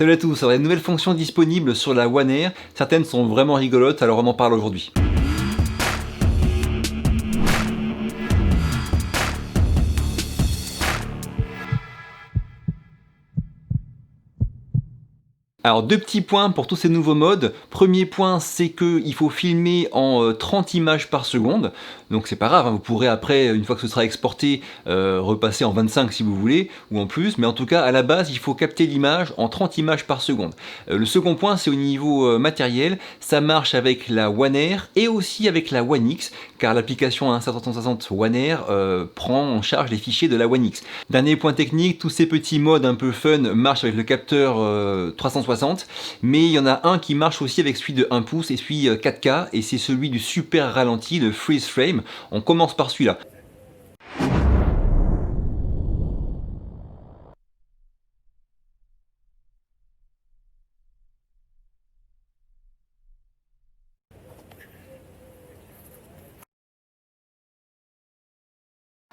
Salut à tous, alors il y a de nouvelles fonctions disponibles sur la One Air, certaines sont vraiment rigolotes, alors on en parle aujourd'hui. Alors deux petits points pour tous ces nouveaux modes. Premier point, c'est qu'il faut filmer en 30 images par seconde. Donc c'est pas grave, hein, vous pourrez après, une fois que ce sera exporté, repasser en 25 si vous voulez, ou en plus. Mais en tout cas, à la base, il faut capter l'image en 30 images par seconde. Le second point, c'est au niveau matériel. Ça marche avec la One Air et aussi avec la One X, car l'application 760 One Air prend en charge les fichiers de la One X. Dernier point technique, tous ces petits modes un peu fun marchent avec le capteur 360. Mais il y en a un qui marche aussi avec celui de 1 pouce et celui 4K, et c'est celui du super ralenti, le freeze frame. On commence par celui-là.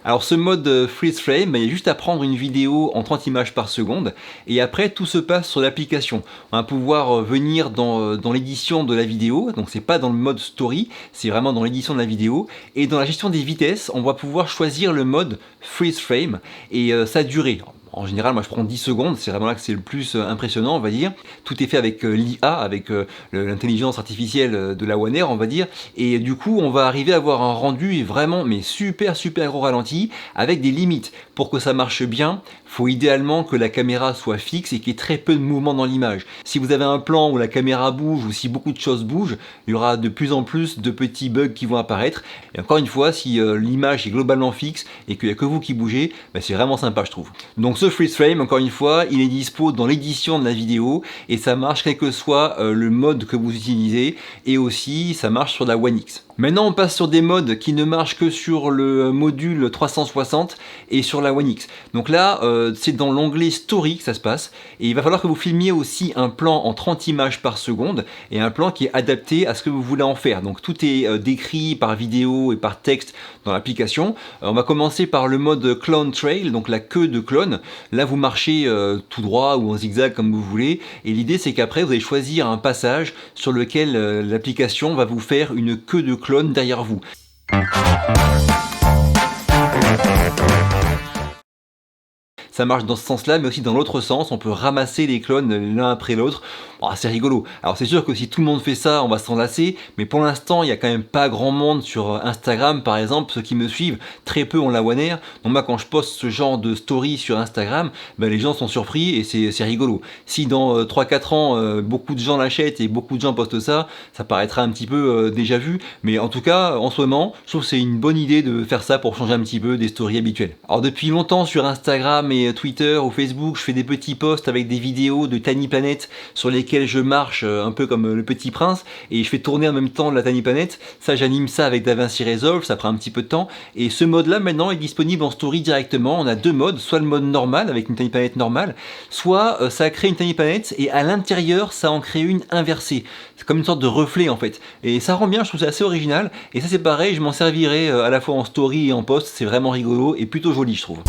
Alors ce mode freeze frame, il y a juste à prendre une vidéo en 30 images par seconde et après tout se passe sur l'application. On va pouvoir venir dans l'édition de la vidéo, donc c'est pas dans le mode story, c'est vraiment dans l'édition de la vidéo, et dans la gestion des vitesses, on va pouvoir choisir le mode freeze frame et sa durée. En général, moi je prends 10 secondes, c'est vraiment là que c'est le plus impressionnant, on va dire. Tout est fait avec l'IA, avec l'intelligence artificielle de la One Air, on va dire. Et du coup, on va arriver à avoir un rendu vraiment, mais super gros ralenti, avec des limites. Pour que ça marche bien, il faut idéalement que la caméra soit fixe et qu'il y ait très peu de mouvement dans l'image. Si vous avez un plan où la caméra bouge ou si beaucoup de choses bougent, il y aura de plus en plus de petits bugs qui vont apparaître. Et encore une fois, si l'image est globalement fixe et qu'il n'y a que vous qui bougez, bah, c'est vraiment sympa, je trouve. Donc ce freeze frame, encore une fois, il est dispo dans l'édition de la vidéo et ça marche quel que soit le mode que vous utilisez, et aussi ça marche sur la One X. Maintenant on passe sur des modes qui ne marchent que sur le module 360 et sur la One X. Donc là c'est dans l'onglet Story que ça se passe, et il va falloir que vous filmiez aussi un plan en 30 images par seconde et un plan qui est adapté à ce que vous voulez en faire. Donc tout est décrit par vidéo et par texte dans l'application. On va commencer par le mode Clone Trail, donc la queue de clone. Là vous marchez tout droit ou en zigzag comme vous voulez, et l'idée c'est qu'après vous allez choisir un passage sur lequel l'application va vous faire une queue de clone derrière vous. Ça marche dans ce sens-là, mais aussi dans l'autre sens, on peut ramasser les clones l'un après l'autre. Oh, c'est rigolo. Alors c'est sûr que si tout le monde fait ça, on va s'en lasser, mais pour l'instant, il n'y a quand même pas grand monde sur Instagram, par exemple, ceux qui me suivent, très peu ont la One Air. Donc moi, quand je poste ce genre de story sur Instagram, ben, les gens sont surpris et c'est rigolo. Si dans 3-4 ans, beaucoup de gens l'achètent et beaucoup de gens postent ça, ça paraîtra un petit peu déjà vu, mais en tout cas, en ce moment, je trouve que c'est une bonne idée de faire ça pour changer un petit peu des stories habituelles. Alors depuis longtemps sur Instagram et Twitter ou Facebook, je fais des petits posts avec des vidéos de Tiny Planet sur lesquelles je marche un peu comme le Petit Prince, et je fais tourner en même temps la Tiny Planet. Ça, j'anime ça avec DaVinci Resolve, ça prend un petit peu de temps, et ce mode là maintenant est disponible en story directement. On a deux modes, soit le mode normal avec une Tiny Planet normale, soit ça crée une Tiny Planet et à l'intérieur ça en crée une inversée. C'est comme une sorte de reflet en fait, et ça rend bien, je trouve ça assez original, et ça c'est pareil, je m'en servirai à la fois en story et en post. C'est vraiment rigolo et plutôt joli, je trouve.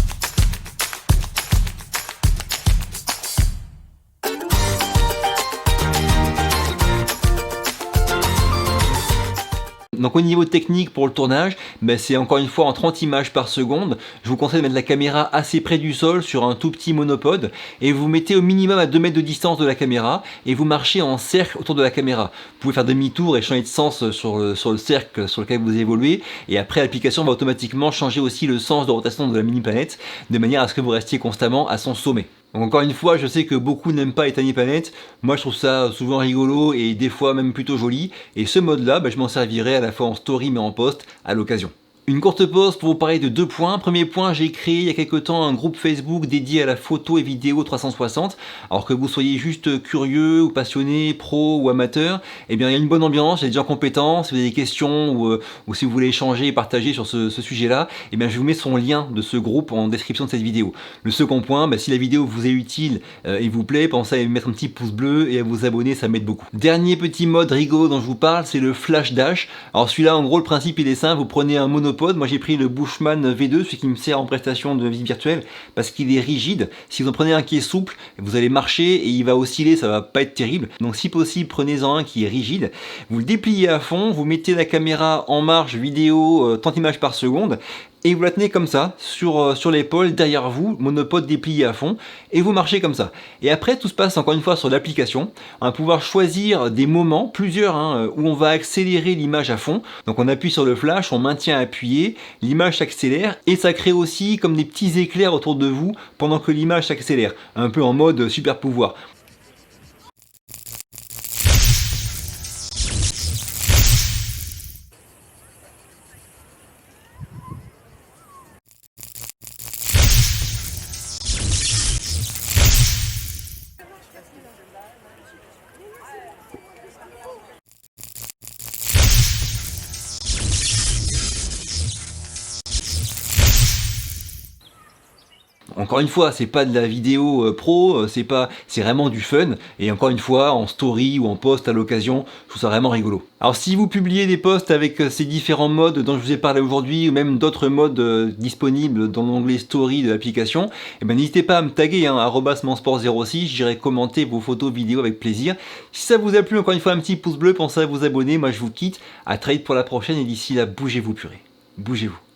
Donc au niveau technique pour le tournage, ben c'est encore une fois en 30 images par seconde. Je vous conseille de mettre la caméra assez près du sol sur un tout petit monopode, et vous mettez au minimum à 2 mètres de distance de la caméra et vous marchez en cercle autour de la caméra. Vous pouvez faire demi-tour et changer de sens sur le cercle sur lequel vous évoluez, et après l'application va automatiquement changer aussi le sens de rotation de la mini-planète de manière à ce que vous restiez constamment à son sommet. Donc encore une fois, je sais que beaucoup n'aiment pas les Tiny Planet. Moi je trouve ça souvent rigolo et des fois même plutôt joli, et ce mode là, je m'en servirai à la fois en story mais en post à l'occasion. Une courte pause pour vous parler de deux points. Premier point, j'ai créé il y a quelques temps un groupe Facebook dédié à la photo et vidéo 360. Alors que vous soyez juste curieux ou passionné, pro ou amateur, eh bien il y a une bonne ambiance, il y a des gens compétents. Si vous avez des questions ou si vous voulez échanger et partager sur ce sujet-là, eh bien je vous mets son lien de ce groupe en description de cette vidéo. Le second point, si la vidéo vous est utile et vous plaît, pensez à mettre un petit pouce bleu et à vous abonner, ça m'aide beaucoup. Dernier petit mode rigolo dont je vous parle, c'est le flash dash. Alors celui-là, en gros, le principe il est simple, vous prenez un monopode monopode. Moi j'ai pris le Bushman V2, celui qui me sert en prestation de vie virtuelle, parce qu'il est rigide. Si vous en prenez un qui est souple, vous allez marcher et il va osciller, ça va pas être terrible. Donc si possible, prenez-en un qui est rigide. Vous le dépliez à fond, vous mettez la caméra en marche vidéo, 30 images par seconde, et vous la tenez comme ça, sur l'épaule, derrière vous, monopode déplié à fond, et vous marchez comme ça. Et après, tout se passe encore une fois sur l'application. On va pouvoir choisir des moments, plusieurs, où on va accélérer l'image à fond. Donc on appuie sur le flash, on maintient appuyé, l'image s'accélère, et ça crée aussi comme des petits éclairs autour de vous pendant que l'image s'accélère. Un peu en mode super pouvoir. Encore une fois, c'est pas de la vidéo pro, c'est vraiment du fun, et encore une fois, en story ou en post à l'occasion, je trouve ça vraiment rigolo. Alors si vous publiez des posts avec ces différents modes dont je vous ai parlé aujourd'hui, ou même d'autres modes disponibles dans l'onglet story de l'application, eh ben, n'hésitez pas à me taguer, @mansport06, j'irai commenter vos photos vidéo avec plaisir. Si ça vous a plu, encore une fois, un petit pouce bleu, pensez à vous abonner, moi je vous quitte, à très vite pour la prochaine, et d'ici là, bougez-vous purée, bougez-vous.